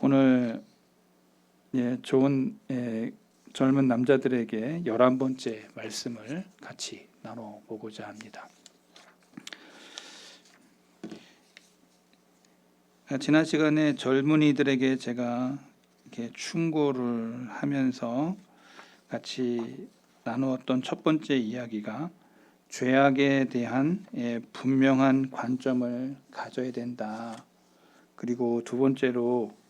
오늘 좋은 젊은 남자들에게 11번째 말씀을 같이 나눠보고자 합니다. 지난 시간에 젊은이들에게 제가 이렇게 충고를 하면서 같이 나누었던 첫 번째 이야기가 죄악에 대한 분명한 관점을 가져야 된다. 그리고 두 번째로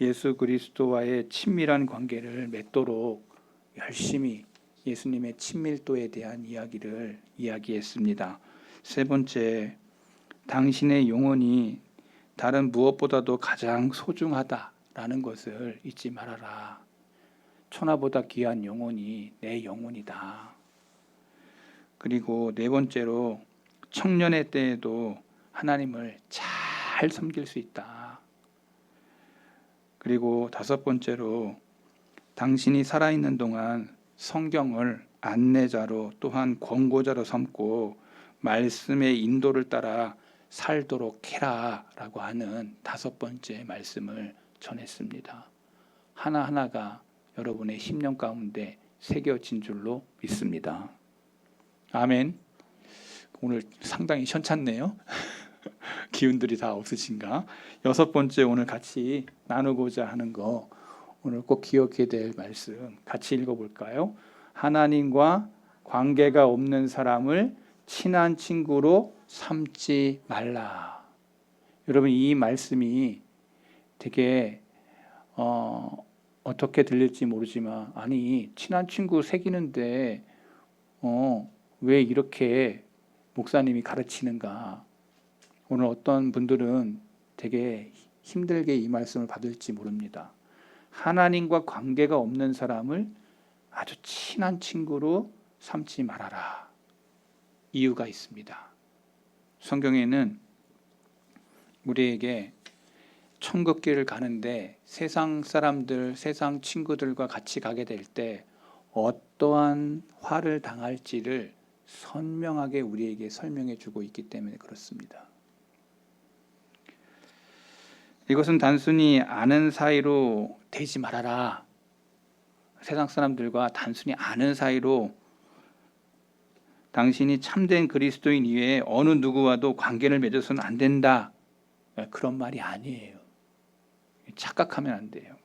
예수 그리스도와의 친밀한 관계를 맺도록 열심히 예수님의 친밀도에 대한 이야기를 이야기했습니다. 세 번째, 당신의 영혼이 다른 무엇보다도 가장 소중하다라는 것을 잊지 말아라. 천하보다 귀한 영혼이 내 영혼이다. 그리고 네 번째로 청년의 때에도 하나님을 잘 섬길 수 있다. 그리고 다섯 번째로 당신이 살아있는 동안 성경을 안내자로 또한 권고자로 삼고 말씀의 인도를 따라 살도록 해라 라고 하는 다섯 번째 말씀을 전했습니다. 하나하나가 여러분의 심령 가운데 새겨진 줄로 믿습니다. 아멘. 오늘 상당히 현찮네요. 기운들이 다 없으신가? 여섯 번째 오늘 같이 나누고자 하는 거 오늘 꼭 기억해야 될 말씀 같이 읽어볼까요? 하나님과 관계가 없는 사람을 친한 친구로 삼지 말라. 여러분 이 말씀이 되게 어떻게 들릴지 모르지만 아니 친한 친구 새기는데 왜 이렇게 목사님이 가르치는가? 오늘 어떤 분들은 되게 힘들게 이 말씀을 받을지 모릅니다. 하나님과 관계가 없는 사람을 아주 친한 친구로 삼지 말아라. 이유가 있습니다. 성경에는 우리에게 천국길을 가는데 세상 사람들, 세상 친구들과 같이 가게 될 때 어떠한 화를 당할지를 선명하게 우리에게 설명해 주고 있기 때문에 그렇습니다. 이것은 단순히 아는 사이로 되지 말아라. 세상 사람들과 단순히 아는 사이로 당신이 참된 그리스도인 이외에 어느 누구와도 관계를 맺어서는 안 된다. 그런 말이 아니에요. 착각하면 안 돼요.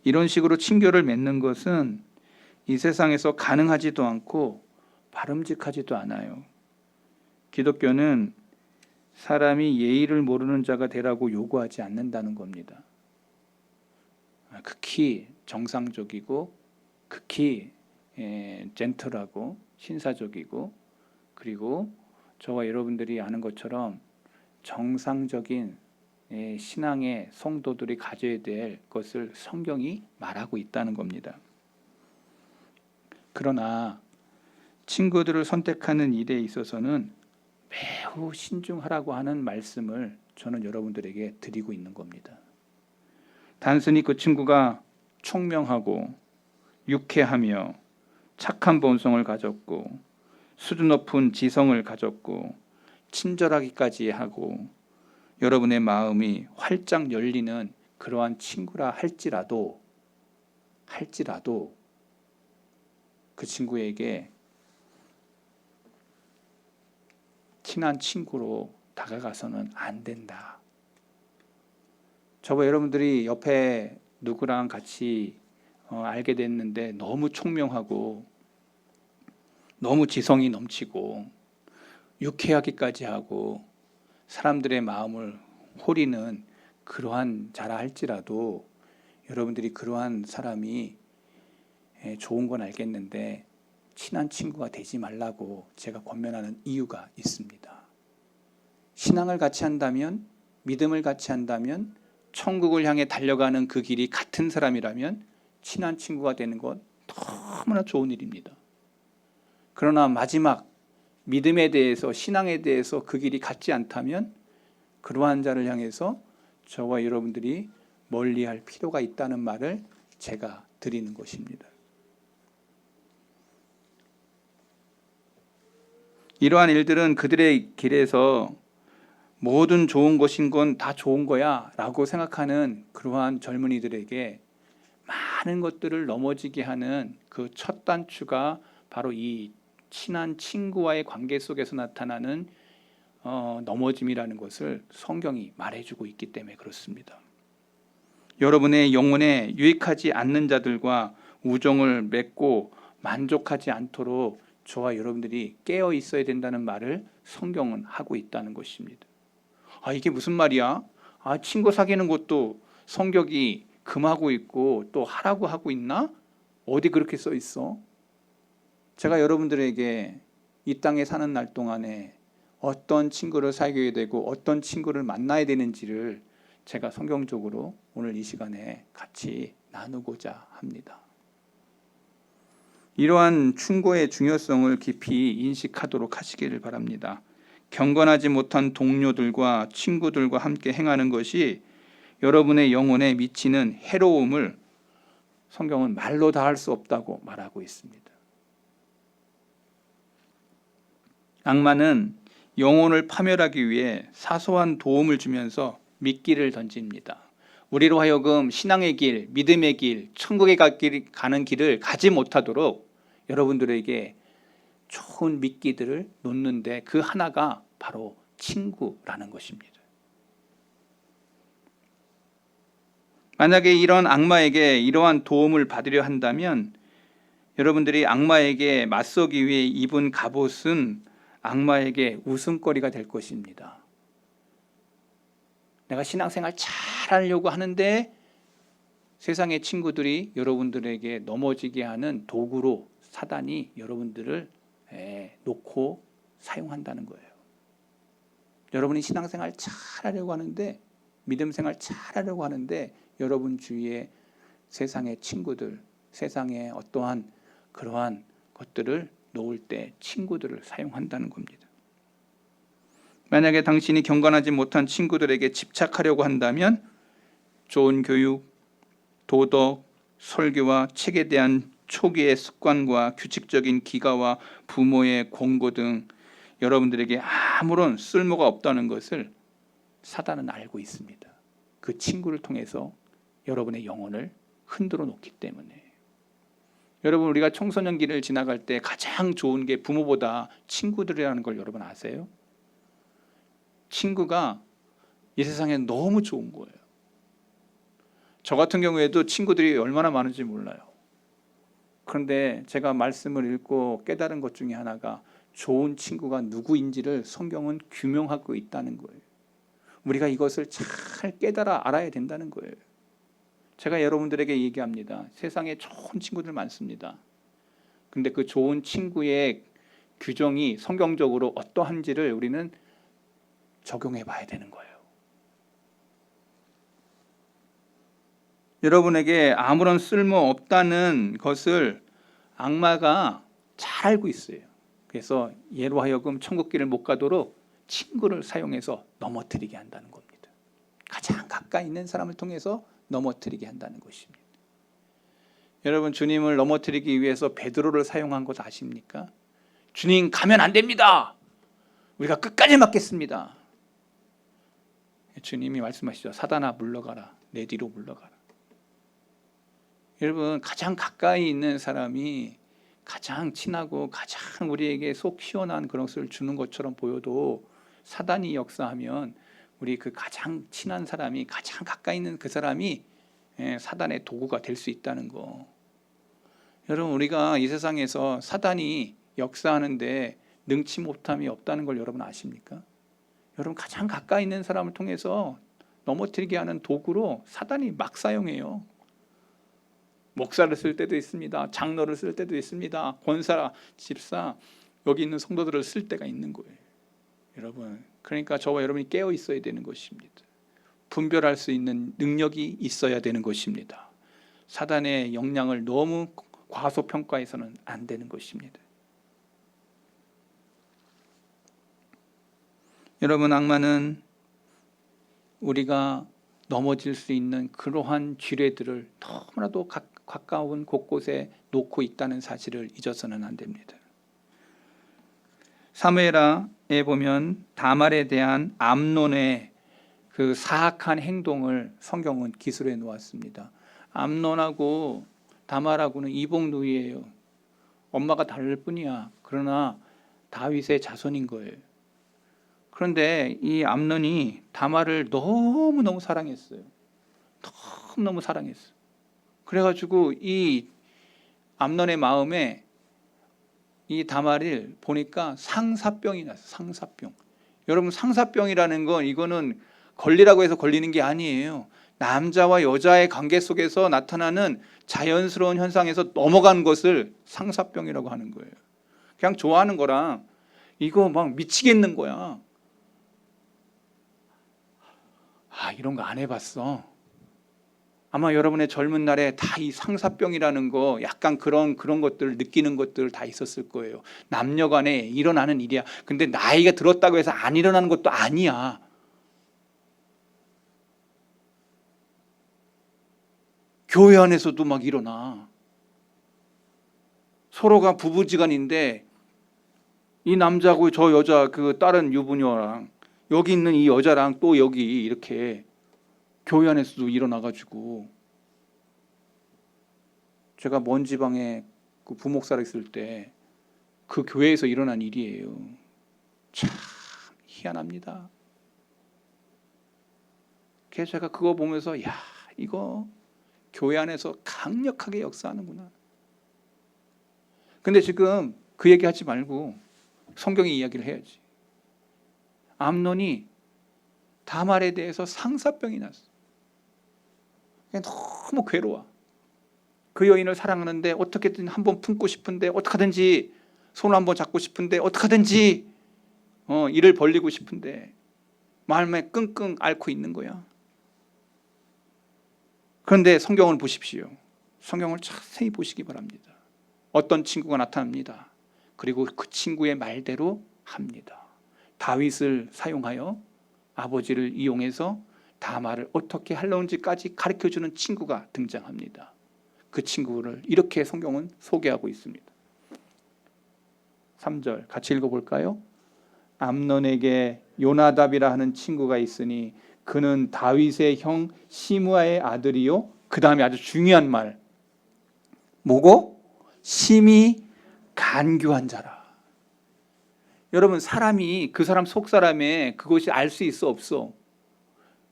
이런 식으로 친교를 맺는 것은 이 세상에서 가능하지도 않고 바람직하지도 않아요. 기독교는 사람이 예의를 모르는 자가 되라고 요구하지 않는다는 겁니다. 극히 정상적이고 극히 젠틀하고 신사적이고 그리고 저와 여러분들이 아는 것처럼 정상적인 신앙의 성도들이 가져야 될 것을 성경이 말하고 있다는 겁니다. 그러나 친구들을 선택하는 일에 있어서는 매우 신중하라고 하는 말씀을 저는 여러분들에게 드리고 있는 겁니다. 단순히 그 친구가 총명하고 유쾌하며 착한 본성을 가졌고 수준 높은 지성을 가졌고 친절하기까지 하고 여러분의 마음이 활짝 열리는 그러한 친구라 할지라도 그 친구에게 친한 친구로 다가가서는 안 된다. 저와 여러분들이 옆에 누구랑 같이 알게 됐는데 너무 총명하고 너무 지성이 넘치고 유쾌하기까지 하고 사람들의 마음을 호리는 그러한 자라 할지라도 여러분들이 그러한 사람이 좋은 건 알겠는데 친한 친구가 되지 말라고 제가 권면하는 이유가 있습니다. 신앙을 같이 한다면, 믿음을 같이 한다면, 천국을 향해 달려가는 그 길이 같은 사람이라면 친한 친구가 되는 건 너무나 좋은 일입니다. 그러나 마지막 믿음에 대해서, 신앙에 대해서 그 길이 같지 않다면 그러한 자를 향해서 저와 여러분들이 멀리할 필요가 있다는 말을 제가 드리는 것입니다. 이러한 일들은 그들의 길에서 모든 좋은 것인 건 다 좋은 거야 라고 생각하는 그러한 젊은이들에게 많은 것들을 넘어지게 하는 그 첫 단추가 바로 이 친한 친구와의 관계 속에서 나타나는 넘어짐이라는 것을 성경이 말해주고 있기 때문에 그렇습니다. 여러분의 영혼에 유익하지 않는 자들과 우정을 맺고 만족하지 않도록 저와 여러분들이 깨어 있어야 된다는 말을 성경은 하고 있다는 것입니다. 이게 무슨 말이야? 친구 사귀는 것도 성격이 금하고 있고 또 하라고 하고 있나? 어디 그렇게 써 있어? 제가 여러분들에게 이 땅에 사는 날 동안에 어떤 친구를 사귀어야 되고 어떤 친구를 만나야 되는지를 제가 성경적으로 오늘 이 시간에 같이 나누고자 합니다. 이러한 충고의 중요성을 깊이 인식하도록 하시기를 바랍니다. 경건하지 못한 동료들과 친구들과 함께 행하는 것이 여러분의 영혼에 미치는 해로움을 성경은 말로 다 할 수 없다고 말하고 있습니다. 악마는 영혼을 파멸하기 위해 사소한 도움을 주면서 미끼를 던집니다. 우리로 하여금 신앙의 길, 믿음의 길, 천국에 가는 길을 가지 못하도록 여러분들에게 좋은 미끼들을 놓는데 그 하나가 바로 친구라는 것입니다. 만약에 이런 악마에게 이러한 도움을 받으려 한다면 여러분들이 악마에게 맞서기 위해 입은 갑옷은 악마에게 웃음거리가 될 것입니다. 내가 신앙생활 잘 하려고 하는데 세상의 친구들이 여러분들에게 넘어지게 하는 도구로 사단이 여러분들을 놓고 사용한다는 거예요. 여러분이 신앙생활 잘 하려고 하는데 믿음생활 잘 하려고 하는데 여러분 주위에 세상의 친구들, 세상의 어떠한 그러한 것들을 놓을 때 친구들을 사용한다는 겁니다. 만약에 당신이 경건하지 못한 친구들에게 집착하려고 한다면 좋은 교육, 도덕, 설교와 책에 대한 초기의 습관과 규칙적인 기가와 부모의 권고 등 여러분들에게 아무런 쓸모가 없다는 것을 사단은 알고 있습니다. 그 친구를 통해서 여러분의 영혼을 흔들어 놓기 때문에. 여러분, 우리가 청소년기를 지나갈 때 가장 좋은 게 부모보다 친구들이라는 걸 여러분 아세요? 친구가 이 세상에 너무 좋은 거예요. 저 같은 경우에도 친구들이 얼마나 많은지 몰라요. 그런데 제가 말씀을 읽고 깨달은 것 중에 하나가 좋은 친구가 누구인지를 성경은 규명하고 있다는 거예요. 우리가 이것을 잘 깨달아 알아야 된다는 거예요. 제가 여러분들에게 얘기합니다. 세상에 좋은 친구들 많습니다. 근데 그 좋은 친구의 규정이 성경적으로 어떠한지를 우리는 적용해 봐야 되는 거예요. 여러분에게 아무런 쓸모 없다는 것을 악마가 잘 알고 있어요. 그래서 예로 하여금 천국길을 못 가도록 친구를 사용해서 넘어뜨리게 한다는 겁니다. 가장 가까이 있는 사람을 통해서 넘어뜨리게 한다는 것입니다. 여러분, 주님을 넘어뜨리기 위해서 베드로를 사용한 것 아십니까? 주님, 가면 안 됩니다. 우리가 끝까지 막겠습니다. 주님이 말씀하시죠. 사단아, 물러가라. 내 뒤로 물러가라. 여러분, 가장 가까이 있는 사람이 가장 친하고 가장 우리에게 속 시원한 그런 것을 주는 것처럼 보여도 사단이 역사하면 우리 그 가장 친한 사람이, 가장 가까이 있는 그 사람이 사단의 도구가 될 수 있다는 거. 여러분, 우리가 이 세상에서 사단이 역사하는데 능치 못함이 없다는 걸 여러분 아십니까? 여러분, 가장 가까이 있는 사람을 통해서 넘어뜨리게 하는 도구로 사단이 막 사용해요. 목사를 쓸 때도 있습니다. 장로를 쓸 때도 있습니다. 권사, 집사, 여기 있는 성도들을 쓸 때가 있는 거예요. 여러분, 그러니까 저와 여러분이 깨어 있어야 되는 것입니다. 분별할 수 있는 능력이 있어야 되는 것입니다. 사단의 역량을 너무 과소평가해서는 안 되는 것입니다. 여러분, 악마는 우리가 넘어질 수 있는 그러한 지뢰들을 너무나도 가까운 곳곳에 놓고 있다는 사실을 잊어서는 안 됩니다. 사무엘아, 보면 다말에 대한 암논의 그 사악한 행동을 성경은 기술해 놓았습니다. 암논하고 다말하고는 이복누이예요. 엄마가 다를 뿐이야. 그러나 다윗의 자손인 거예요. 그런데 이 암논이 다말을 너무너무 사랑했어요. 너무너무 사랑했어요. 그래가지고 이 암논의 마음에 이 다말을 보니까 상사병이 났어요. 상사병. 여러분, 상사병이라는 건 이거는 걸리라고 해서 걸리는 게 아니에요. 남자와 여자의 관계 속에서 나타나는 자연스러운 현상에서 넘어간 것을 상사병이라고 하는 거예요. 그냥 좋아하는 거랑 이거 막 미치겠는 거야. 이런 거 안 해봤어. 아마 여러분의 젊은 날에 다 이 상사병이라는 거 약간 그런 것들 느끼는 것들 다 있었을 거예요. 남녀 간에 일어나는 일이야. 근데 나이가 들었다고 해서 안 일어나는 것도 아니야. 교회 안에서도 막 일어나. 서로가 부부지간인데 이 남자고 저 여자 그 다른 유부녀랑 여기 있는 이 여자랑 또 여기 이렇게 교회 안에서도 일어나가지고, 제가 먼 지방에 그 부목사를 있을 때 그 교회에서 일어난 일이에요. 참 희한합니다. 그래서 제가 그거 보면서 야, 이거 교회 안에서 강력하게 역사하는구나. 근데 지금 그 얘기하지 말고 성경의 이야기를 해야지. 암논이 다말에 대해서 상사병이 났어. 너무 괴로워. 그 여인을 사랑하는데 어떻게든 한번 품고 싶은데, 어떡하든지 손을 한번 잡고 싶은데, 어떡하든지 이를 벌리고 싶은데 마음에 끙끙 앓고 있는 거야. 그런데 성경을 보십시오. 성경을 자세히 보시기 바랍니다. 어떤 친구가 나타납니다. 그리고 그 친구의 말대로 합니다. 다윗을 사용하여 아버지를 이용해서 다말을 어떻게 하려는지까지 가르쳐주는 친구가 등장합니다. 그 친구를 이렇게 성경은 소개하고 있습니다. 3절 같이 읽어볼까요? 암논에게 요나답이라 하는 친구가 있으니 그는 다윗의 형 시므아의 아들이요. 그 다음에 아주 중요한 말 뭐고? 심히 간교한 자라. 여러분, 사람이 그 사람 속 사람의 그것이 알 수 있어 없어?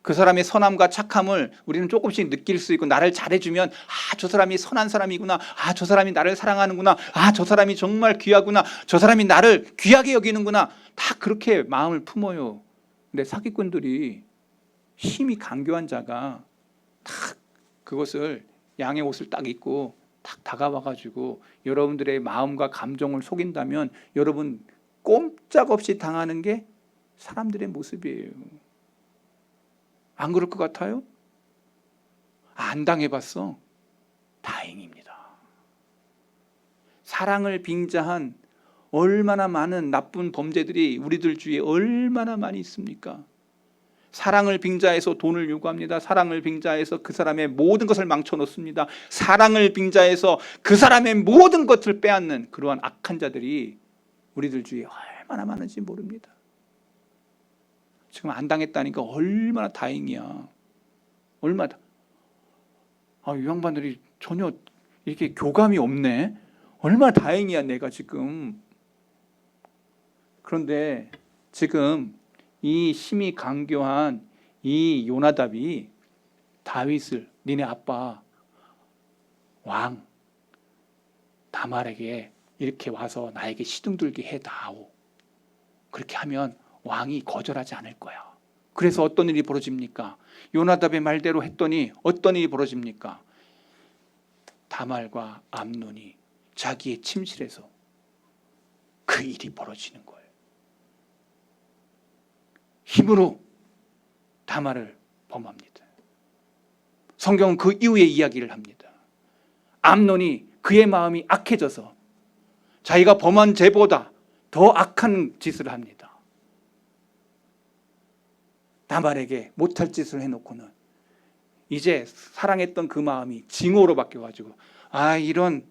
그 사람의 선함과 착함을 우리는 조금씩 느낄 수 있고, 나를 잘해주면 저 사람이 선한 사람이구나, 저 사람이 나를 사랑하는구나, 저 사람이 정말 귀하구나, 저 사람이 나를 귀하게 여기는구나, 다 그렇게 마음을 품어요. 근데 사기꾼들이 힘이 강교한 자가 딱 그것을 양의 옷을 딱 입고 딱 다가와가지고 여러분들의 마음과 감정을 속인다면 여러분 꼼짝없이 당하는 게 사람들의 모습이에요. 안 그럴 것 같아요? 안 당해봤어? 다행입니다. 사랑을 빙자한 얼마나 많은 나쁜 범죄들이 우리들 주위에 얼마나 많이 있습니까? 사랑을 빙자해서 돈을 요구합니다. 사랑을 빙자해서 그 사람의 모든 것을 망쳐놓습니다. 사랑을 빙자해서 그 사람의 모든 것을 빼앗는 그러한 악한 자들이 우리들 주위에 얼마나 많은지 모릅니다. 지금 안 당했다니까 얼마나 다행이야. 얼마나. 이 양반들이 전혀 이렇게 교감이 없네. 얼마나 다행이야 내가 지금. 그런데 지금 이 심히 강교한 이 요나답이 다윗을, 니네 아빠 왕 다말에게 이렇게 와서 나에게 시둥들게 해다오. 그렇게 하면 왕이 거절하지 않을 거야. 그래서 어떤 일이 벌어집니까? 요나답의 말대로 했더니 어떤 일이 벌어집니까? 다말과 암논이 자기의 침실에서 그 일이 벌어지는 거예요. 힘으로 다말을 범합니다. 성경은 그 이후에 이야기를 합니다. 암논이 그의 마음이 악해져서 자기가 범한 죄보다 더 악한 짓을 합니다. 다말에게 못할 짓을 해놓고는 이제 사랑했던 그 마음이 징후로 바뀌어가지고 이런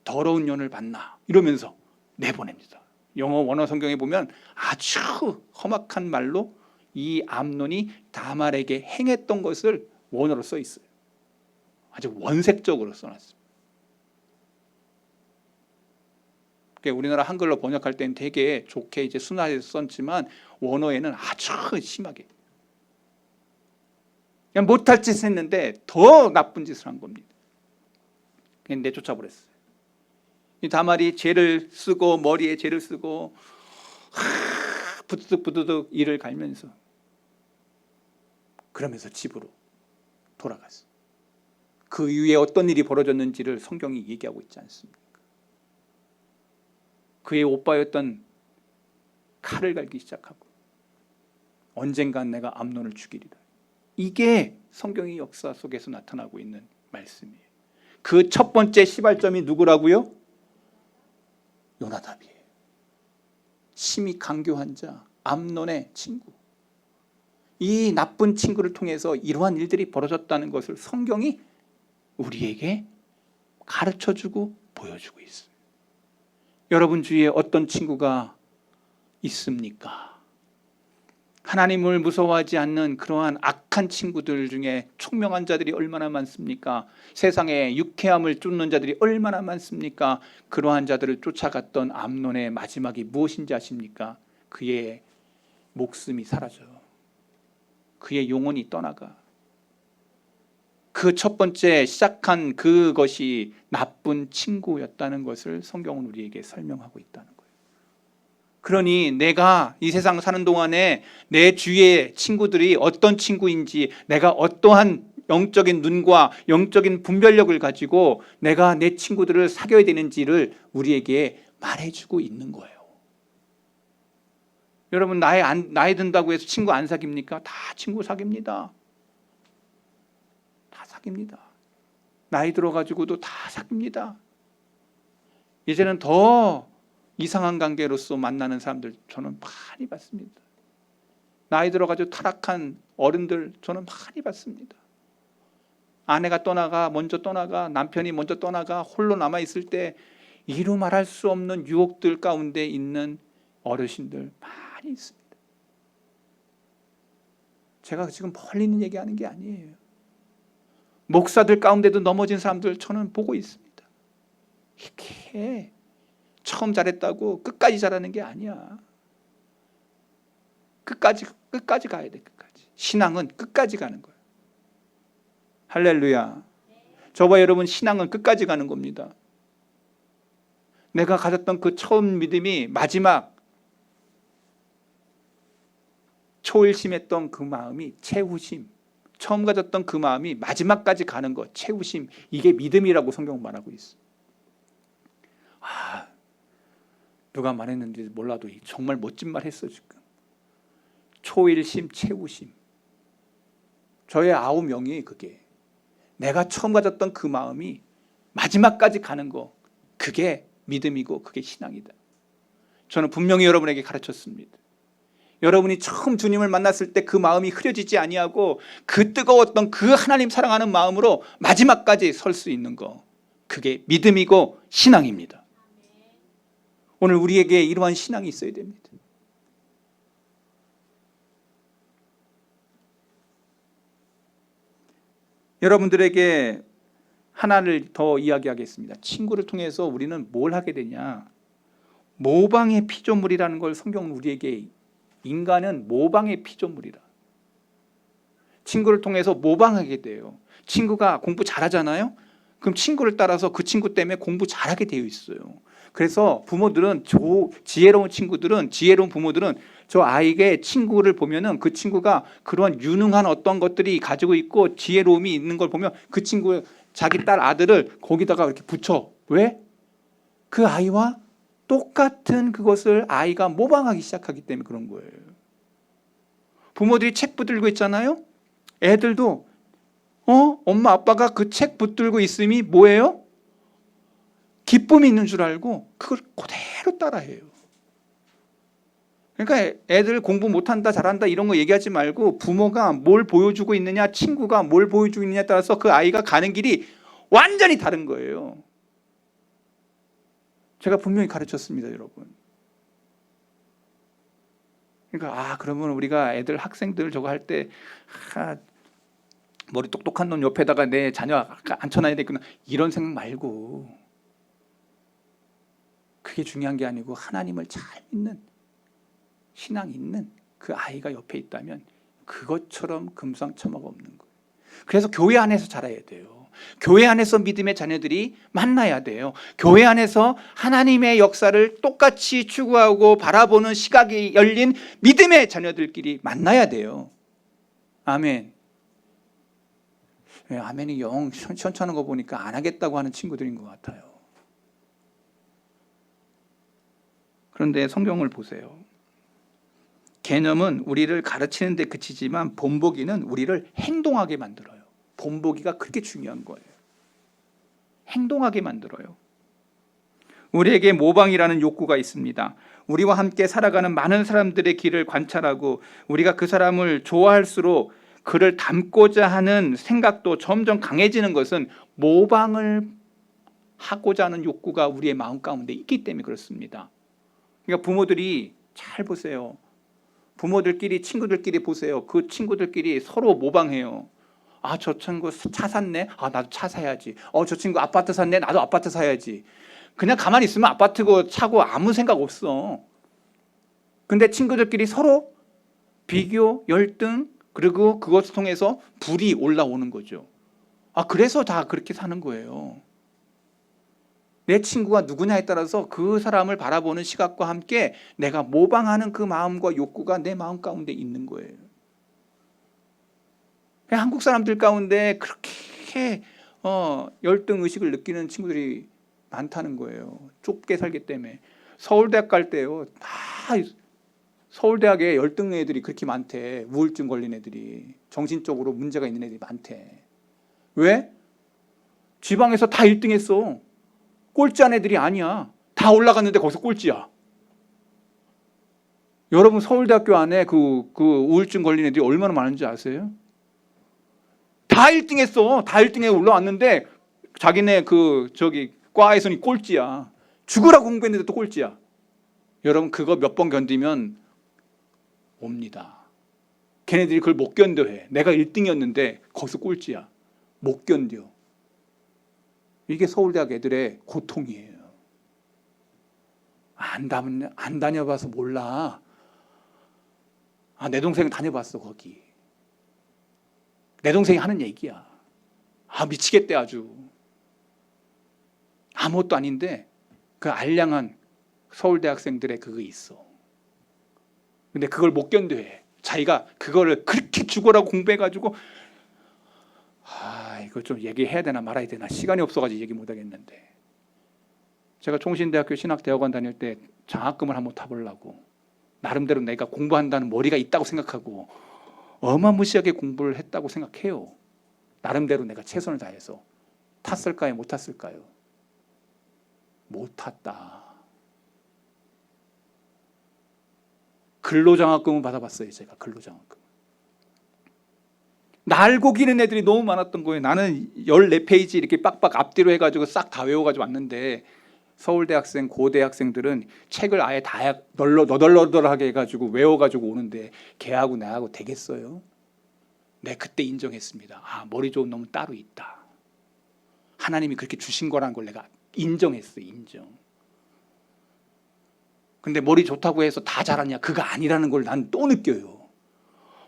더러운 년을 봤나 이러면서 내보냅니다. 영어 원어 성경에 보면 아주 험악한 말로 이 암논이 다말에게 행했던 것을 원어로 써 있어요. 아주 원색적으로 써놨습니다. 우리나라 한글로 번역할 때는 되게 좋게 이제 순화해서 썼지만 원어에는 아주 심하게 그냥 못할 짓을 했는데 더 나쁜 짓을 한 겁니다. 그냥 내쫓아 버렸어요. 이 다말이 죄를 쓰고 머리에 죄를 쓰고 부드득 이를 갈면서 그러면서 집으로 돌아갔어요. 그 이후에 어떤 일이 벌어졌는지를 성경이 얘기하고 있지 않습니까? 그의 오빠였던 칼을 갈기 시작하고 언젠간 내가 암논을 죽이리라. 이게 성경의 역사 속에서 나타나고 있는 말씀이에요. 그 첫 번째 시발점이 누구라고요? 요나답이에요. 심히 강교한 자, 암논의 친구. 이 나쁜 친구를 통해서 이러한 일들이 벌어졌다는 것을 성경이 우리에게 가르쳐주고 보여주고 있어요. 여러분 주위에 어떤 친구가 있습니까? 하나님을 무서워하지 않는 그러한 악한 친구들 중에 총명한 자들이 얼마나 많습니까? 세상에 유쾌함을 쫓는 자들이 얼마나 많습니까? 그러한 자들을 쫓아갔던 암논의 마지막이 무엇인지 아십니까? 그의 목숨이 사라져요. 그의 영혼이 떠나가. 그 첫 번째 시작한 그것이 나쁜 친구였다는 것을 성경은 우리에게 설명하고 있다는 거예요. 그러니 내가 이 세상 사는 동안에 내 주위의 친구들이 어떤 친구인지, 내가 어떠한 영적인 눈과 영적인 분별력을 가지고 내가 내 친구들을 사귀어야 되는지를 우리에게 말해주고 있는 거예요. 여러분 나이 든다고 해서 친구 안 사깁니까? 다 친구 사깁니다. 다 사깁니다. 나이 들어가지고도 다 사깁니다. 이제는 더 이상한 관계로서 만나는 사람들 저는 많이 봤습니다. 나이 들어가지고 타락한 어른들 저는 많이 봤습니다. 아내가 먼저 떠나가, 남편이 먼저 떠나가 홀로 남아있을 때 이루 말할 수 없는 유혹들 가운데 있는 어르신들 많이 있습니다. 제가 지금 멀리 있는 얘기하는 게 아니에요. 목사들 가운데도 넘어진 사람들 저는 보고 있습니다. 이렇게 처음 잘했다고 끝까지 잘하는 게 아니야. 끝까지 가야 돼. 끝까지. 신앙은 끝까지 가는 거예요. 할렐루야. 저와 여러분 신앙은 끝까지 가는 겁니다. 내가 가졌던 그 처음 믿음이 마지막 초일심했던 그 마음이 채우심, 처음 가졌던 그 마음이 마지막까지 가는 것, 채우심, 이게 믿음이라고 성경 말하고 있어. 누가 말했는지 몰라도 정말 멋진 말 했어. 지금 초일심, 채우심. 저의 9명이 그게 내가 처음 가졌던 그 마음이 마지막까지 가는 거, 그게 믿음이고 그게 신앙이다. 저는 분명히 여러분에게 가르쳤습니다. 여러분이 처음 주님을 만났을 때 그 마음이 흐려지지 아니하고 그 뜨거웠던 그 하나님 사랑하는 마음으로 마지막까지 설 수 있는 거, 그게 믿음이고 신앙입니다. 오늘 우리에게 이러한 신앙이 있어야 됩니다. 여러분들에게 하나를 더 이야기하겠습니다. 친구를 통해서 우리는 뭘 하게 되냐? 모방의 피조물이라는 걸 성경은 우리에게, 인간은 모방의 피조물이라. 친구를 통해서 모방하게 돼요. 친구가 공부 잘하잖아요? 그럼 친구를 따라서 그 친구 때문에 공부 잘하게 되어 있어요. 그래서 부모들은, 지혜로운 부모들은 저 아이의 친구를 보면은 그 친구가 그러한 유능한 어떤 것들이 가지고 있고 지혜로움이 있는 걸 보면 그 친구, 자기 딸 아들을 거기다가 이렇게 붙여. 왜? 그 아이와 똑같은 그것을 아이가 모방하기 시작하기 때문에 그런 거예요. 부모들이 책 붙들고 있잖아요. 애들도 엄마 아빠가 그 책 붙들고 있음이 뭐예요? 기쁨이 있는 줄 알고 그걸 그대로 따라해요. 그러니까 애들 공부 못한다 잘한다 이런 거 얘기하지 말고 부모가 뭘 보여주고 있느냐, 친구가 뭘 보여주고 있느냐에 따라서 그 아이가 가는 길이 완전히 다른 거예요. 제가 분명히 가르쳤습니다. 여러분, 그러니까 그러면 우리가 애들 학생들 저거 할 때 머리 똑똑한 놈 옆에다가 내 자녀 앉혀놔야 되겠구나 이런 생각 말고, 그게 중요한 게 아니고 하나님을 잘 믿는 신앙 있는 그 아이가 옆에 있다면 그것처럼 금상첨화가 없는 거예요. 그래서 교회 안에서 자라야 돼요. 교회 안에서 믿음의 자녀들이 만나야 돼요. 교회 안에서 하나님의 역사를 똑같이 추구하고 바라보는 시각이 열린 믿음의 자녀들끼리 만나야 돼요. 아멘. 아멘이 영 시원찮은 거 보니까 안 하겠다고 하는 친구들인 것 같아요. 그런데 성경을 보세요. 개념은 우리를 가르치는 데 그치지만 본보기는 우리를 행동하게 만들어요. 본보기가 그렇게 중요한 거예요. 행동하게 만들어요. 우리에게 모방이라는 욕구가 있습니다. 우리와 함께 살아가는 많은 사람들의 길을 관찰하고 우리가 그 사람을 좋아할수록 그를 닮고자 하는 생각도 점점 강해지는 것은 모방을 하고자 하는 욕구가 우리의 마음 가운데 있기 때문에 그렇습니다. 그러니까 부모들이 잘 보세요. 부모들끼리 친구들끼리 보세요. 그 친구들끼리 서로 모방해요. 저 친구 차 샀네. 나도 차 사야지. 저 친구 아파트 샀네. 나도 아파트 사야지. 그냥 가만히 있으면 아파트고 차고 아무 생각 없어. 근데 친구들끼리 서로 비교, 열등, 그리고 그것을 통해서 불이 올라오는 거죠. 그래서 다 그렇게 사는 거예요. 내 친구가 누구냐에 따라서 그 사람을 바라보는 시각과 함께 내가 모방하는 그 마음과 욕구가 내 마음 가운데 있는 거예요. 한국 사람들 가운데 그렇게 열등 의식을 느끼는 친구들이 많다는 거예요. 좁게 살기 때문에. 서울대학 갈 때요, 다 서울대학에 열등 애들이 그렇게 많대. 우울증 걸린 애들이, 정신적으로 문제가 있는 애들이 많대. 왜? 지방에서 다 1등 했어. 꼴찌한 애들이 아니야. 다 올라갔는데 거기서 꼴찌야. 여러분 서울대학교 안에 그 우울증 걸린 애들이 얼마나 많은지 아세요? 다 1등 했어. 다 1등에 올라왔는데 자기네 과에서는 꼴찌야. 죽으라고 공부했는데 또 꼴찌야. 여러분 그거 몇 번 견디면 옵니다. 걔네들이 그걸 못 견뎌해. 내가 1등이었는데 거기서 꼴찌야. 못 견뎌. 이게 서울대학 애들의 고통이에요. 안 다녀봐서 몰라. 내 동생은 다녀봤어 거기. 내 동생이 하는 얘기야. 미치겠대 아주. 아무것도 아닌데 그 알량한 서울대 학생들의 그거 있어. 근데 그걸 못 견뎌해. 자기가 그거를 그렇게 죽어라고 공부해가지고 이거 좀 얘기해야 되나 말아야 되나 시간이 없어가지고 얘기 못 하겠는데, 제가 총신대학교 신학대학원 다닐 때 장학금을 한번 타보려고 나름대로 내가 공부한다는 머리가 있다고 생각하고 어마무시하게 공부를 했다고 생각해요. 나름대로 내가 최선을 다해서 탔을까요? 못 탔을까요? 못 탔다. 근로장학금은 받아봤어요. 제가 근로장학금. 날고 기는 애들이 너무 많았던 거예요. 나는 14페이지 이렇게 빡빡 앞뒤로 해가지고 싹 다 외워가지고 왔는데 서울대 학생, 고대 학생들은 책을 아예 다 너덜너덜하게 해가지고 외워가지고 오는데 걔하고 나하고 되겠어요? 네, 그때 인정했습니다. 머리 좋은 놈은 따로 있다. 하나님이 그렇게 주신 거라는 걸 내가 인정했어요. 인정. 근데 머리 좋다고 해서 다 잘하냐? 그거 아니라는 걸 난 또 느껴요.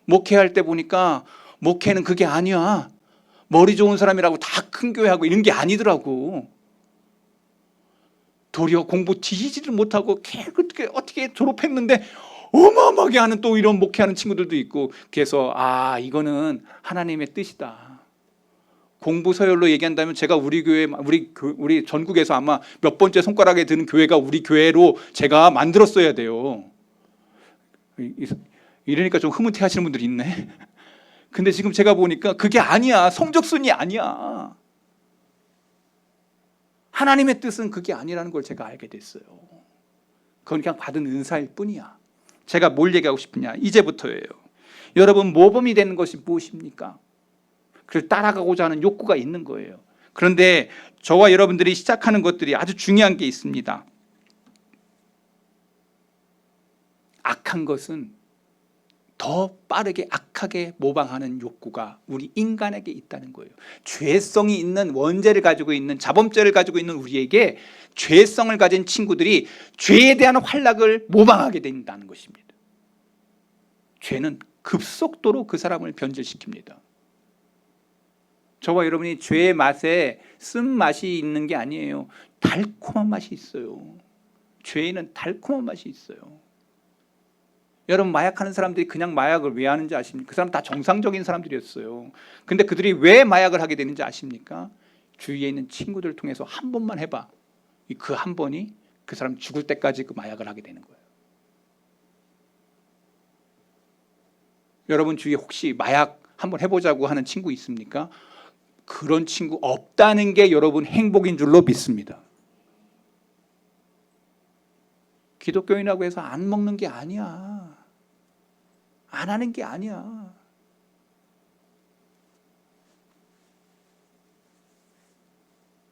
목회할 때 보니까 목회는 그게 아니야. 머리 좋은 사람이라고 다 큰 교회하고 이런 게 아니더라고. 도리어 공부 뒤지지를 못하고 어떻게 졸업했는데 어마어마하게 하는 또 이런 목회하는 친구들도 있고, 그래서 이거는 하나님의 뜻이다. 공부 서열로 얘기한다면 제가 우리 교회, 우리 전국에서 아마 몇 번째 손가락에 드는 교회가 우리 교회로 제가 만들었어야 돼요. 이러니까 좀 흐뭇해 하시는 분들이 있네. 근데 지금 제가 보니까 그게 아니야. 성적순이 아니야. 하나님의 뜻은 그게 아니라는 걸 제가 알게 됐어요. 그건 그냥 받은 은사일 뿐이야. 제가 뭘 얘기하고 싶으냐, 이제부터예요. 여러분, 모범이 되는 것이 무엇입니까? 그걸 따라가고자 하는 욕구가 있는 거예요. 그런데 저와 여러분들이 시작하는 것들이 아주 중요한 게 있습니다. 악한 것은 더 빠르게 악하게 모방하는 욕구가 우리 인간에게 있다는 거예요. 죄성이 있는 원죄를 가지고 있는 자범죄를 가지고 있는 우리에게 죄성을 가진 친구들이 죄에 대한 활락을 모방하게 된다는 것입니다. 죄는 급속도로 그 사람을 변질시킵니다. 저와 여러분이 죄의 맛에 쓴맛이 있는 게 아니에요. 달콤한 맛이 있어요. 죄에는 달콤한 맛이 있어요. 여러분, 마약하는 사람들이 그냥 마약을 왜 하는지 아십니까? 그 사람 다 정상적인 사람들이었어요. 근데 그들이 왜 마약을 하게 되는지 아십니까? 주위에 있는 친구들을 통해서 한 번만 해봐. 그 한 번이 그 사람 죽을 때까지 그 마약을 하게 되는 거예요. 여러분 주위에 혹시 마약 한번 해보자고 하는 친구 있습니까? 그런 친구 없다는 게 여러분 행복인 줄로 믿습니다. 기독교인이라고 해서 안 먹는 게 아니야. 안 하는 게 아니야.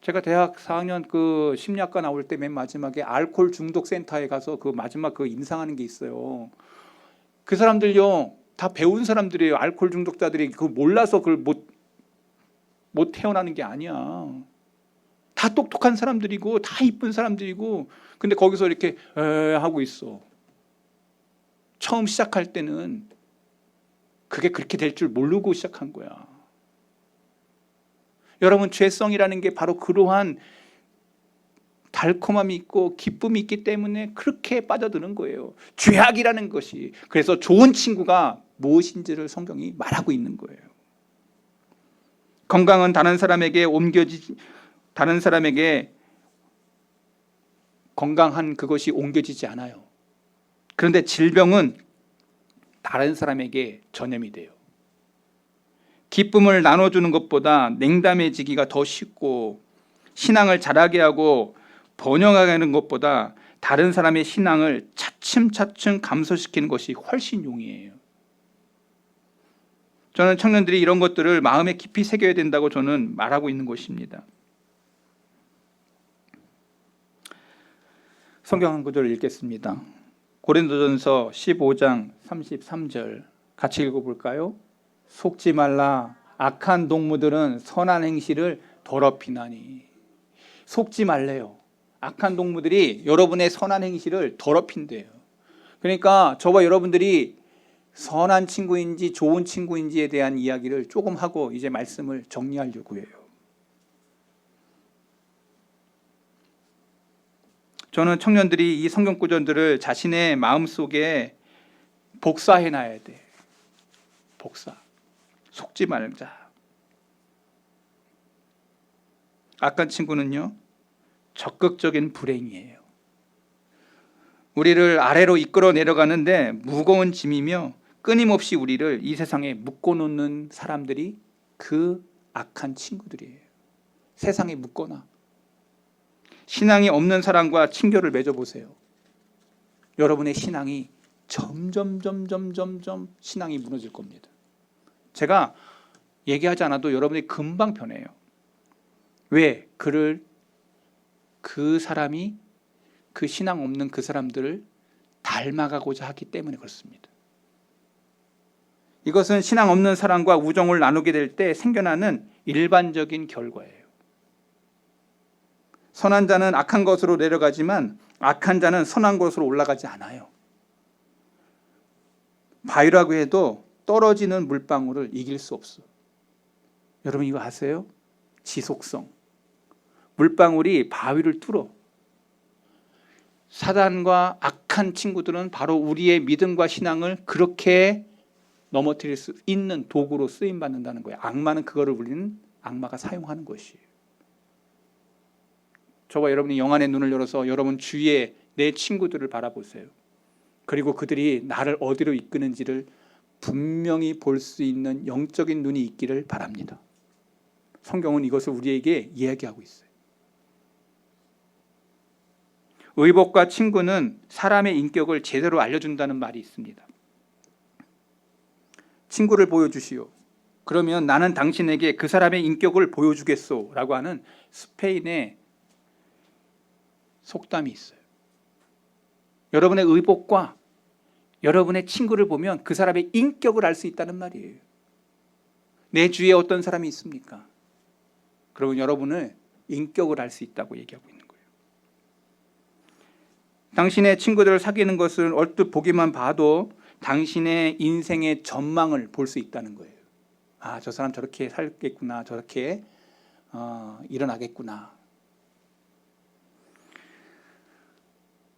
제가 대학 4학년 그 심리학과 나올 때 맨 마지막에 알코올 중독 센터에 가서 그 마지막 그 임상하는 게 있어요. 그 사람들요 다 배운 사람들이에요. 알코올 중독자들이 그 몰라서 그걸 못 태어나는 게 아니야. 다 똑똑한 사람들이고 다 이쁜 사람들이고, 근데 거기서 이렇게 하고 있어. 처음 시작할 때는 그게 그렇게 될 줄 모르고 시작한 거야. 여러분, 죄성이라는 게 바로 그러한 달콤함이 있고 기쁨이 있기 때문에 그렇게 빠져드는 거예요. 죄악이라는 것이. 그래서 좋은 친구가 무엇인지를 성경이 말하고 있는 거예요. 건강은 다른 사람에게 건강한 그것이 옮겨지지 않아요. 그런데 질병은 다른 사람에게 전염이 돼요. 기쁨을 나눠주는 것보다 냉담해지기가 더 쉽고, 신앙을 자라게 하고 번영하게 하는 것보다 다른 사람의 신앙을 차츰차츰 감소시키는 것이 훨씬 용이해요. 저는 청년들이 이런 것들을 마음에 깊이 새겨야 된다고 저는 말하고 있는 것입니다. 성경 한 구절을 읽겠습니다. 고린도전서 15장 33절 같이 읽어볼까요? 속지 말라. 악한 동무들은 선한 행실을 더럽히나니. 속지 말래요. 악한 동무들이 여러분의 선한 행실을 더럽힌대요. 그러니까 저와 여러분들이 선한 친구인지 좋은 친구인지에 대한 이야기를 조금 하고 이제 말씀을 정리하려고 해요. 저는 청년들이 이 성경 구절들을 자신의 마음속에 복사해놔야 돼. 복사. 속지 말자. 악한 친구는요, 적극적인 불행이에요. 우리를 아래로 이끌어 내려가는데 무거운 짐이며 끊임없이 우리를 이 세상에 묶어놓는 사람들이 그 악한 친구들이에요. 세상에 묶거나. 신앙이 없는 사람과 친교를 맺어보세요. 여러분의 신앙이 점점 신앙이 무너질 겁니다. 제가 얘기하지 않아도 여러분이 금방 변해요. 왜? 그 사람이 그 신앙 없는 그 사람들을 닮아가고자 하기 때문에 그렇습니다. 이것은 신앙 없는 사람과 우정을 나누게 될 때 생겨나는 일반적인 결과예요. 선한 자는 악한 것으로 내려가지만 악한 자는 선한 것으로 올라가지 않아요. 바위라고 해도 떨어지는 물방울을 이길 수 없어. 여러분 이거 아세요? 지속성. 물방울이 바위를 뚫어. 사단과 악한 친구들은 바로 우리의 믿음과 신앙을 그렇게 넘어뜨릴 수 있는 도구로 쓰임받는다는 거예요. 악마는 그거를 우리는 악마가 사용하는 것이에요. 저와 여러분이 영안의 눈을 열어서 여러분 주위에 내 친구들을 바라보세요. 그리고 그들이 나를 어디로 이끄는지를 분명히 볼 수 있는 영적인 눈이 있기를 바랍니다. 성경은 이것을 우리에게 이야기하고 있어요. 의복과 친구는 사람의 인격을 제대로 알려준다는 말이 있습니다. 친구를 보여주시오. 그러면 나는 당신에게 그 사람의 인격을 보여주겠소 라고 하는 스페인의 속담이 있어요. 여러분의 의복과 여러분의 친구를 보면 그 사람의 인격을 알 수 있다는 말이에요. 내 주위에 어떤 사람이 있습니까? 그러면 여러분의 인격을 알 수 있다고 얘기하고 있는 거예요. 당신의 친구들을 사귀는 것은 얼핏 보기만 봐도 당신의 인생의 전망을 볼 수 있다는 거예요. 아, 저 사람 저렇게 살겠구나, 저렇게 일어나겠구나.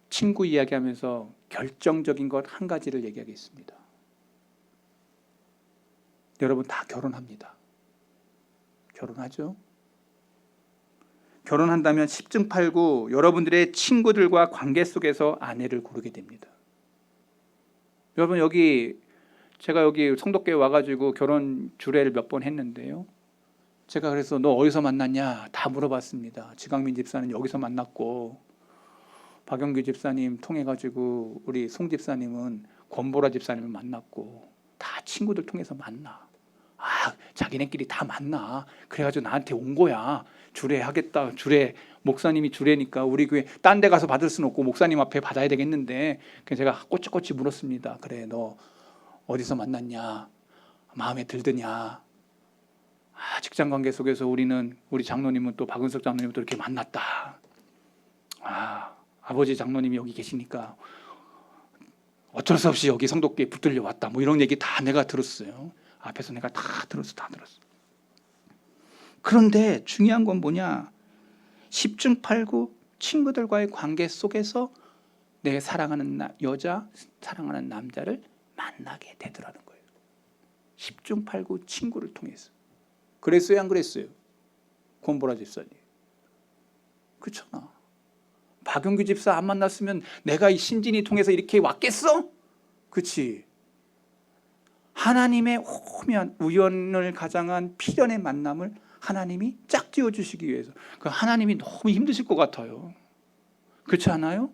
친구 이야기하면서 결정적인 것 한 가지를 얘기하겠습니다. 여러분 다 결혼합니다. 결혼하죠? 결혼한다면 10중 8구 여러분들의 친구들과 관계 속에서 아내를 고르게 됩니다. 여러분 제가 여기 성덕교회 와가지고 결혼 주례를 몇 번 했는데요. 제가 그래서 너 어디서 만났냐 다 물어봤습니다. 지강민 집사는 여기서 만났고 박영규 집사님 통해가지고 우리 송 집사님은 권보라 집사님을 만났고 다 친구들 통해서 만나. 아, 자기네끼리 다 만나. 그래가지고 나한테 온 거야. 주례하겠다. 주례 목사님이 주례니까 우리 교회 딴 데 가서 받을 수는 없고 목사님 앞에 받아야 되겠는데 그래서 제가 꼬치꼬치 물었습니다. 그래 너 어디서 만났냐? 마음에 들더냐? 아, 직장관계 속에서 우리 장로님은 또 박은석 장로님은 또 이렇게 만났다. 아, 아버지 장로님이 여기 계시니까 어쩔 수 없이 여기 성덕교에 붙들려 왔다. 뭐 이런 얘기 다 내가 들었어요. 앞에서 내가 다 들었어. 그런데 중요한 건 뭐냐? 10중 8구 친구들과의 관계 속에서 내 사랑하는 여자, 사랑하는 남자를 만나게 되더라는 거예요. 10중 8구 친구를 통해서. 그랬어요, 안 그랬어요? 권보라 집사님. 그렇잖아. 박용규 집사 안 만났으면 내가 이 신진이 통해서 이렇게 왔겠어? 그렇지. 하나님의 오묘한 우연을 가장한 필연의 만남을 하나님이 짝지어 주시기 위해서. 그 하나님이 너무 힘드실 것 같아요. 그렇지 않아요?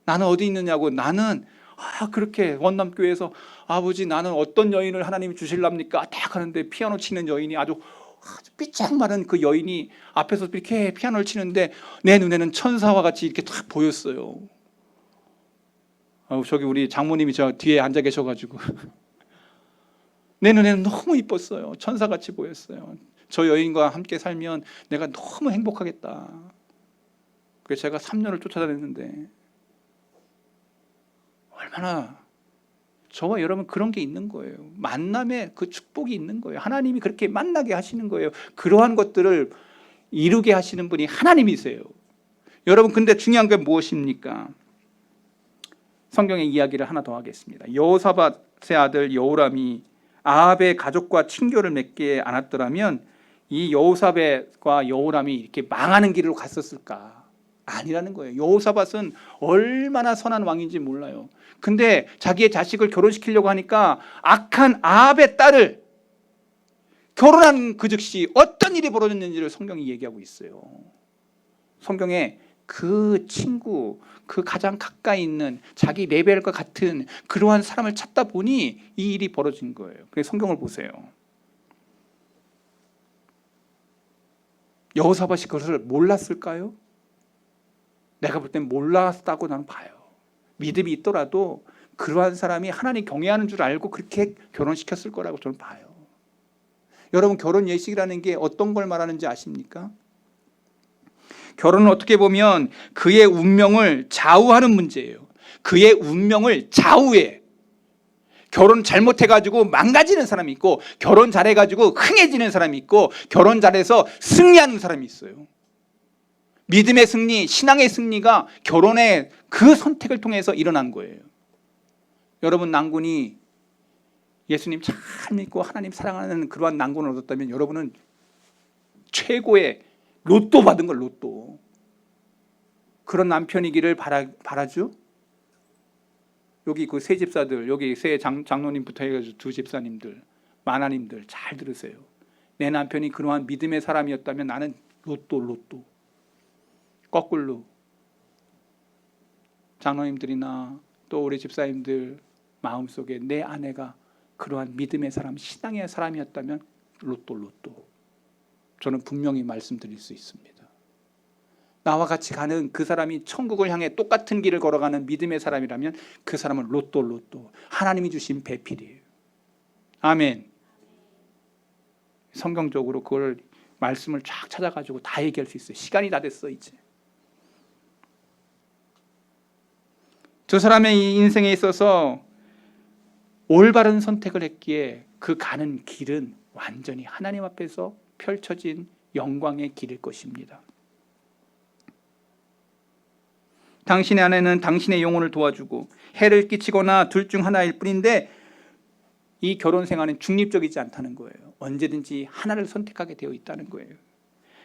나는 어디 있느냐고. 나는 그렇게 원남교회에서 아버지 나는 어떤 여인을 하나님이 주실랍니까? 딱 하는데 피아노 치는 여인이 아주 삐쩍 마른 그 여인이 앞에서 이렇게 피아노를 치는데 내 눈에는 천사와 같이 이렇게 딱 보였어요. 저기 우리 장모님이 저 뒤에 앉아 계셔가지고 내 눈에는 너무 이뻤어요. 천사같이 보였어요. 저 여인과 함께 살면 내가 너무 행복하겠다. 그래서 제가 3년을 쫓아다녔는데 얼마나 저와 여러분 그런 게 있는 거예요. 만남에 그 축복이 있는 거예요. 하나님이 그렇게 만나게 하시는 거예요. 그러한 것들을 이루게 하시는 분이 하나님이세요. 여러분 근데 중요한 게 무엇입니까? 성경의 이야기를 하나 더 하겠습니다. 여호사밧의 아들 여호람이 아합의 가족과 친교를 맺지 않았더라면 이 여호사밧과 여호람이 이렇게 망하는 길로 갔었을까? 아니라는 거예요. 여호사밧은 얼마나 선한 왕인지 몰라요. 근데 자기의 자식을 결혼시키려고 하니까 악한 아합의 딸을 결혼한 그 즉시 어떤 일이 벌어졌는지를 성경이 얘기하고 있어요. 성경에 그 친구, 그 가장 가까이 있는 자기 레벨과 같은 그러한 사람을 찾다 보니 이 일이 벌어진 거예요. 그래서 성경을 보세요. 여호사밧이 그것을 몰랐을까요? 내가 볼 땐 몰랐다고 나는 봐요. 믿음이 있더라도 그러한 사람이 하나님 경외하는 줄 알고 그렇게 결혼시켰을 거라고 저는 봐요. 여러분 결혼 예식이라는 게 어떤 걸 말하는지 아십니까? 결혼은 어떻게 보면 그의 운명을 좌우하는 문제예요. 그의 운명을 좌우해. 결혼 잘못해가지고 망가지는 사람이 있고 결혼 잘해가지고 흥해지는 사람이 있고 결혼 잘해서 승리하는 사람이 있어요. 믿음의 승리, 신앙의 승리가 결혼의 그 선택을 통해서 일어난 거예요. 여러분 낭군이 예수님 잘 믿고 하나님 사랑하는 그러한 낭군을 얻었다면 여러분은 최고의 로또 받은 걸 로또. 그런 남편이기를 바라죠. 여기 그 세 집사들, 여기 세 장로님부터 해가지고 두 집사님들, 마나님들 잘 들으세요. 내 남편이 그러한 믿음의 사람이었다면 나는 로또. 거꾸로 장로님들이나 또 우리 집사님들 마음속에 내 아내가 그러한 믿음의 사람, 신앙의 사람이었다면 로또. 저는 분명히 말씀드릴 수 있습니다. 나와 같이 가는 그 사람이 천국을 향해 똑같은 길을 걸어가는 믿음의 사람이라면 그 사람은 로또 하나님이 주신 배필이에요. 아멘. 성경적으로 그걸 말씀을 쫙 찾아가지고 다 얘기할 수 있어요. 시간이 다 됐어 이제. 저 사람의 이 인생에 있어서 올바른 선택을 했기에 그 가는 길은 완전히 하나님 앞에서 펼쳐진 영광의 길일 것입니다. 당신의 아내는 당신의 영혼을 도와주고 해를 끼치거나 둘 중 하나일 뿐인데 이 결혼 생활은 중립적이지 않다는 거예요. 언제든지 하나를 선택하게 되어 있다는 거예요.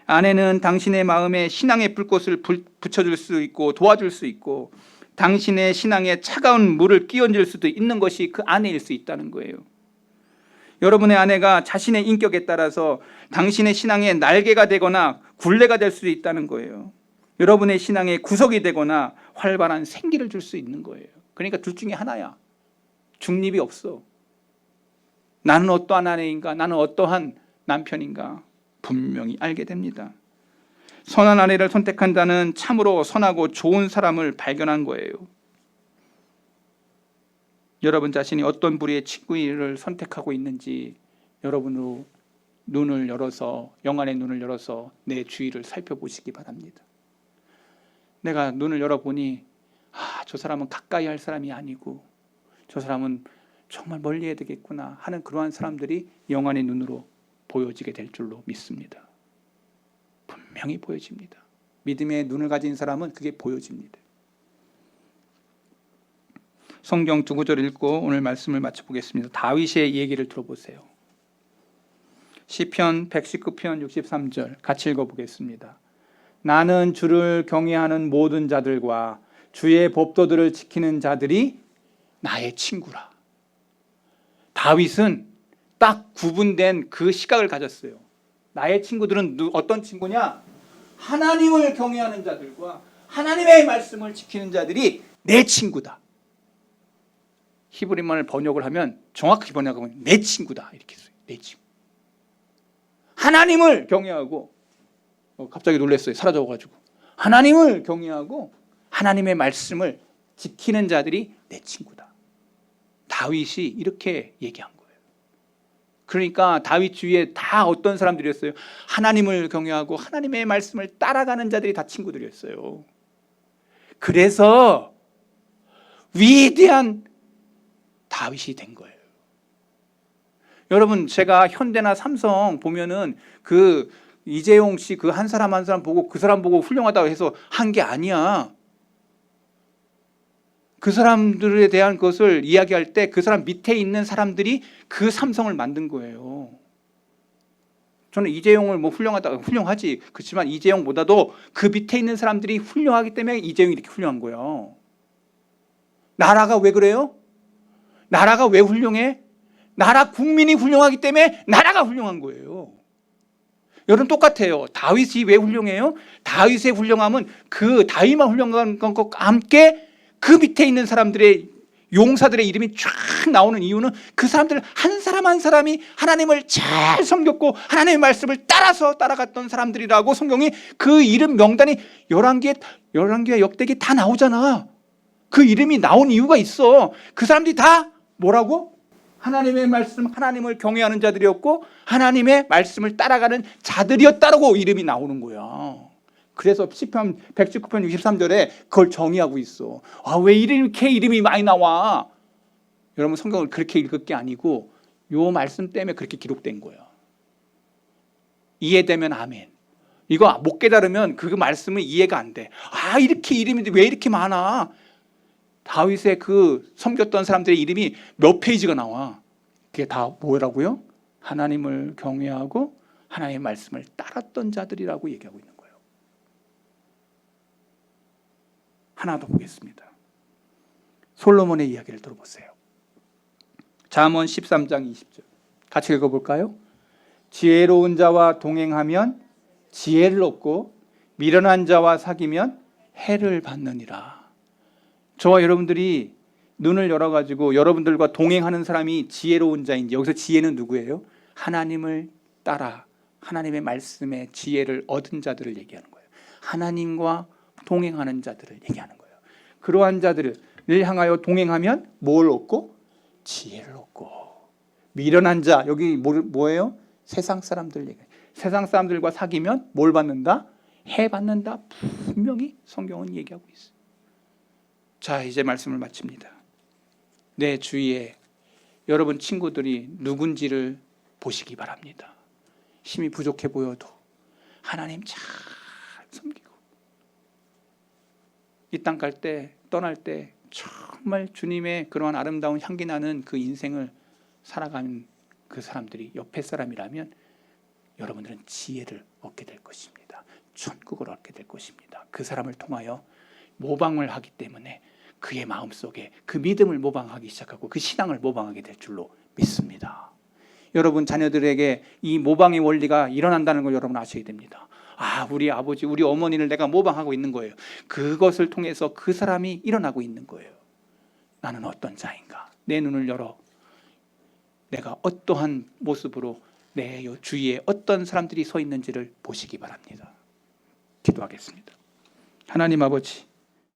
아내는 당신의 마음에 신앙의 불꽃을 붙여줄 수 있고 도와줄 수 있고 당신의 신앙에 차가운 물을 끼얹을 수도 있는 것이 그 아내일 수 있다는 거예요. 여러분의 아내가 자신의 인격에 따라서 당신의 신앙의 날개가 되거나 굴레가 될 수도 있다는 거예요. 여러분의 신앙의 구석이 되거나 활발한 생기를 줄 수 있는 거예요. 그러니까 둘 중에 하나야. 중립이 없어. 나는 어떠한 아내인가, 나는 어떠한 남편인가 분명히 알게 됩니다. 선한 아내를 선택한다는 참으로 선하고 좋은 사람을 발견한 거예요. 여러분 자신이 어떤 부류의 친구를 선택하고 있는지 여러분으로 눈을 열어서, 영안의 눈을 열어서 내 주위를 살펴보시기 바랍니다. 내가 눈을 열어보니 저 사람은 가까이 할 사람이 아니고 저 사람은 정말 멀리 해야 되겠구나 하는 그러한 사람들이 영안의 눈으로 보여지게 될 줄로 믿습니다. 분명히 보여집니다. 믿음의 눈을 가진 사람은 그게 보여집니다. 성경 두 구절 읽고 오늘 말씀을 마쳐보겠습니다. 다윗의 얘기를 들어보세요. 시편 119편 63절 같이 읽어보겠습니다. 나는 주를 경외하는 모든 자들과 주의 법도들을 지키는 자들이 나의 친구라. 다윗은 딱 구분된 그 시각을 가졌어요. 나의 친구들은 어떤 친구냐? 하나님을 경외하는 자들과 하나님의 말씀을 지키는 자들이 내 친구다. 히브리말을 번역을 하면 정확히 번역하면 내 친구다 이렇게 써요. 내 친구. 하나님을 경외하고 갑자기 놀랐어요. 사라져가지고 하나님을 경외하고 하나님의 말씀을 지키는 자들이 내 친구다. 다윗이 이렇게 얘기한 거예요. 그러니까 다윗 주위에 다 어떤 사람들이었어요? 하나님을 경외하고 하나님의 말씀을 따라가는 자들이 다 친구들이었어요. 그래서 위대한 다윗이 된 거예요. 여러분 제가 현대나 삼성 보면은 그 이재용 씨 그 한 사람 한 사람 보고 그 사람 보고 훌륭하다고 해서 한 게 아니야. 그 사람들에 대한 것을 이야기할 때 그 사람 밑에 있는 사람들이 그 삼성을 만든 거예요. 저는 이재용을 훌륭하지. 그렇지만 이재용보다도 그 밑에 있는 사람들이 훌륭하기 때문에 이재용이 이렇게 훌륭한 거예요. 나라가 왜 그래요? 나라가 왜 훌륭해? 나라 국민이 훌륭하기 때문에 나라가 훌륭한 거예요. 여러분 똑같아요. 다윗이 왜 훌륭해요? 다윗의 훌륭함은 그 다윗만 훌륭한 것과 함께 그 밑에 있는 사람들의 용사들의 이름이 쫙 나오는 이유는 그 사람들 한 사람 한 사람이 하나님을 잘 섬겼고 하나님의 말씀을 따라갔던 사람들이라고 성경이 그 이름 명단이 11개와 역대기 다 나오잖아. 그 이름이 나온 이유가 있어. 그 사람들이 다 뭐라고? 하나님의 말씀, 하나님을 경외하는 자들이었고 하나님의 말씀을 따라가는 자들이었다라고 이름이 나오는 거야. 그래서 시편 119편 63절에 그걸 정의하고 있어. 왜 이렇게 이름이 많이 나와? 여러분 성경을 그렇게 읽을 게 아니고 요 말씀 때문에 그렇게 기록된 거야. 이해되면 아멘. 이거 못 깨달으면 그 말씀은 이해가 안 돼. 이렇게 이름인데 왜 이렇게 많아? 다윗의 그 섬겼던 사람들의 이름이 몇 페이지가 나와. 그게 다 뭐라고요? 하나님을 경외하고 하나님의 말씀을 따랐던 자들이라고 얘기하고 있는 거예요. 하나 더 보겠습니다. 솔로몬의 이야기를 들어보세요. 잠언 13장 20절 같이 읽어볼까요? 지혜로운 자와 동행하면 지혜를 얻고 미련한 자와 사귀면 해를 받느니라. 저와 여러분들이 눈을 열어가지고 여러분들과 동행하는 사람이 지혜로운 자인지, 여기서 지혜는 누구예요? 하나님을 따라 하나님의 말씀에 지혜를 얻은 자들을 얘기하는 거예요. 하나님과 동행하는 자들을 얘기하는 거예요. 그러한 자들을 향하여 동행하면 뭘 얻고? 지혜를 얻고. 미련한 자, 여기 뭐예요? 세상 사람들 얘기해요. 세상 사람들과 사귀면 뭘 받는다? 해 받는다. 분명히 성경은 얘기하고 있어요. 자, 이제 말씀을 마칩니다. 내 주위에 여러분 친구들이 누군지를 보시기 바랍니다. 힘이 부족해 보여도 하나님 잘 섬기고 이 땅 갈 때, 떠날 때 정말 주님의 그러한 아름다운 향기 나는 그 인생을 살아가는 그 사람들이 옆에 사람이라면 여러분들은 지혜를 얻게 될 것입니다. 천국을 얻게 될 것입니다. 그 사람을 통하여 모방을 하기 때문에 그의 마음속에 그 믿음을 모방하기 시작하고 그 신앙을 모방하게 될 줄로 믿습니다. 여러분 자녀들에게 이 모방의 원리가 일어난다는 걸 여러분 아셔야 됩니다. 아, 우리 아버지, 우리 어머니를 내가 모방하고 있는 거예요. 그것을 통해서 그 사람이 일어나고 있는 거예요. 나는 어떤 자인가? 내 눈을 열어 내가 어떠한 모습으로 내 주위에 어떤 사람들이 서 있는지를 보시기 바랍니다. 기도하겠습니다. 하나님 아버지,